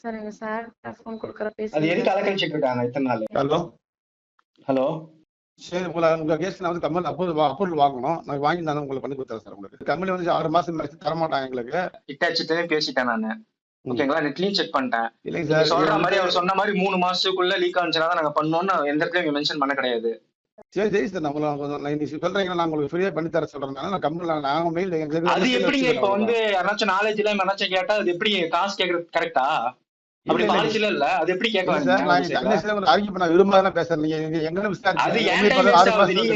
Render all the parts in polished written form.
Sir எங்க sir phone கொடுக்குற அது பேசுறீங்க எதுக்கு அலக்கழிச்சிட்டு இருக்காங்க இத்தனை நாள்? ஹலோ ஹலோ, சரி, உங்க கேஸ் நான் வந்து கம்பெனி அப்ரூவல் வாங்கணும். நான் வாங்கி நான் உங்களுக்கு பண்ணி கொடுத்துறேன் சார். உங்களுக்கு கம்பெனி வந்து 6 மாசம் கழிச்சு தரமாட்டாங்க எங்களுக்கு. இட்டாச்சிட்டே பேசிட்டேன் நானு. ஓகேங்களா, நெட்லயும் செக் பண்ணிட்டேன். இல்லைங்க நீங்க சார், சொல்ற மாதிரி அவர் சொன்ன மாதிரி 3 மாசத்துக்குள்ள லீக் ஆனிச்சுனா தான் நாங்க பண்ணோம்னு எந்த இடத்துலயும் மென்ஷன் பண்ண கிடையாது. சரி சரி சார், நீங்க சொல்றீங்க நான் உங்களுக்கு ஃப்ரீயா பண்ணி தர சொல்றேன். நான் கம்பெனில நாங்க மெயில் அது எப்படிங்க இப்ப வந்து யாராச்சும் நாலேஜ் இல்லாம யாராச்சும் கேட்டா அது எப்படி காசு கேக்குறது கரெக்டா? அப்படி பாலிசில இல்ல, அது எப்படி கேட்கலாம்? அறிக்கை பண்ண விரும்பாத பேசுறேன். நீங்க எங்க அது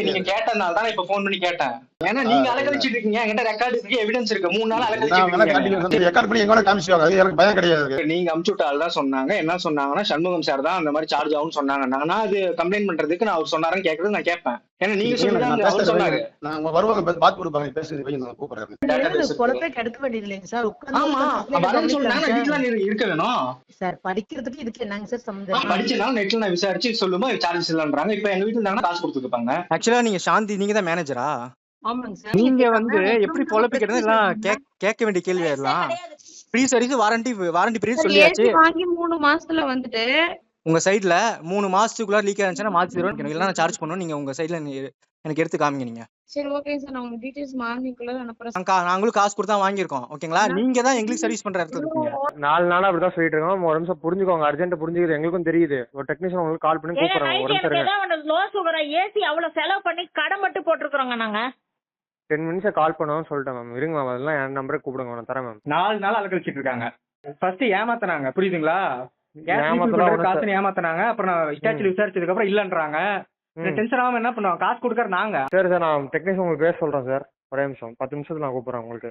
நீங்க கேட்டனால தான் இப்ப போன் பண்ணி கேட்டேன். ஏன்னா நீங்க அலக்கழிச்சிட்டு இருக்கீங்க. என்கிட்ட ரெக்கார்ட் இருக்கு, எவிடன்ஸ் இருக்கு. 3 நாள் அலக்கழிச்சிட்டு ரெக்கார்ட் பண்ணி எங்க காமிச்சுவாங்க. அது எனக்கு பயம் கிடையாது. நீங்க அமுச்சு விட்டால் தான் சொன்னாங்க. என்ன சொன்னாங்கன்னா சண்முகம் சார் தான் அந்த மாதிரி சார்ஜ் ஆகும்னு சொன்னாங்க. நான் அது கம்ப்ளைண்ட் பண்றதுக்கு நான் அவர் சொன்னாருன்னு கேக்குறது நான் கேட்பேன். ஏன்னா நீங்க சொல்லுங்க சொன்னாரு. நான் வருவாங்க பாத்து கொடுப்பாங்க, பேசுறது நான் கூப்பிடுறேன். பொழப்பே கெடுக்க வேண்டியது இல்லைங்க சார். ஆமா, வரேன்னு சொன்னாங்க. வீட்டுல இருக்க வேணும் சார். படிக்கிறதுக்கு இதுக்கு என்னங்க சார் சம்பந்தம்? படிச்சனால நெட்ல நான் விசாரிச்சு சொல்லுமா சார்ஜஸ் இல்லன்றாங்க. இப்ப எங்க வீட்டுல இருந்தாங்கன்னா காசு கொடுத்துருப்பாங்க. ஆக்சுவலா நீங்க சாந்தி, நீங்க தான் மேனேஜரா? ஆமாங்க சார். நீங்க வந்து எப்படி பொழப்பிக்கிறது எல்லாம் கேட்க வேண்டிய கேள்வி எல்லாம். ப்ரீ சர்வீஸ் வாரண்டி பீரியட் சொல்லியாச்சு. வாங்கி 3 மாசத்துல வந்துட்டு உங்க சைடுல 3 மாசத்துக்குள்ள லீக் ஆச்சுன்னா மாத்தி தருவோம். இல்லைன்னா நான் சார்ஜ் பண்ணுவோம். நீங்க உங்க சைடுல எனக்கு எடுத்து காமிங்க. நீங்க சரி ஓகே சார், நான் உங்க டீடைல்ஸ் மார்னிங்குள்ள அனுப்புறேன். நாங்களும் காசு கொடுத்தா வாங்கியிருக்கோம். ஓகேங்களா, நீங்க தான் எங்களுக்கு சர்வீஸ் பண்ற இடத்துல இருக்கீங்க. 4 நாளா அப்படிதான் சொல்லிட்டு இருக்கோம். ஒரு நிமிஷம் புரிஞ்சுக்கோங்க, அர்ஜென்ட் புரிஞ்சுக்கிறது எங்களுக்கும் தெரியுது. ஒரு டெக்னீஷியன் உங்களுக்கு கால் பண்ணி கூப்பிடுறாங்க. ஒரு நிமிஷம் லோ சுகர் ஏசி அவ்வளவு செலவு பண்ணி கடை மட்டும் போட்டுருக்கோங்க. நாங்க 10 நிமிஷம் கால் பண்ணுவோம்னு சொல்லிட்டேன் மேம். இருங்க மேம், அதெல்லாம் என் நம்பரே கூப்பிடுங்க, நான் தரேன் மேம். 4 நாள் அலக்கழிச்சிட்டு இருக்காங்க. ஃபர்ஸ்ட் ஏமாத்தினாங்க, புரியுதுங்களா? காசு ஏமாத்தினாங்க. அப்புறம் ஸ்டாச்சுல விசாரிச்சதுக்கு அப்புறம் இல்லன்றாங்க. டென்ஷன் ஆகாம என்ன பண்ணுவாங்க, காசு கொடுக்கற நாங்க. சரி சார், நான் டெக்னீஷியன் உங்களுக்கு பேச சொல்றேன் சார். ஒரே நிமிஷம், 10 நிமிஷத்துல நான் கூப்பிடுறேன் உங்களுக்கு.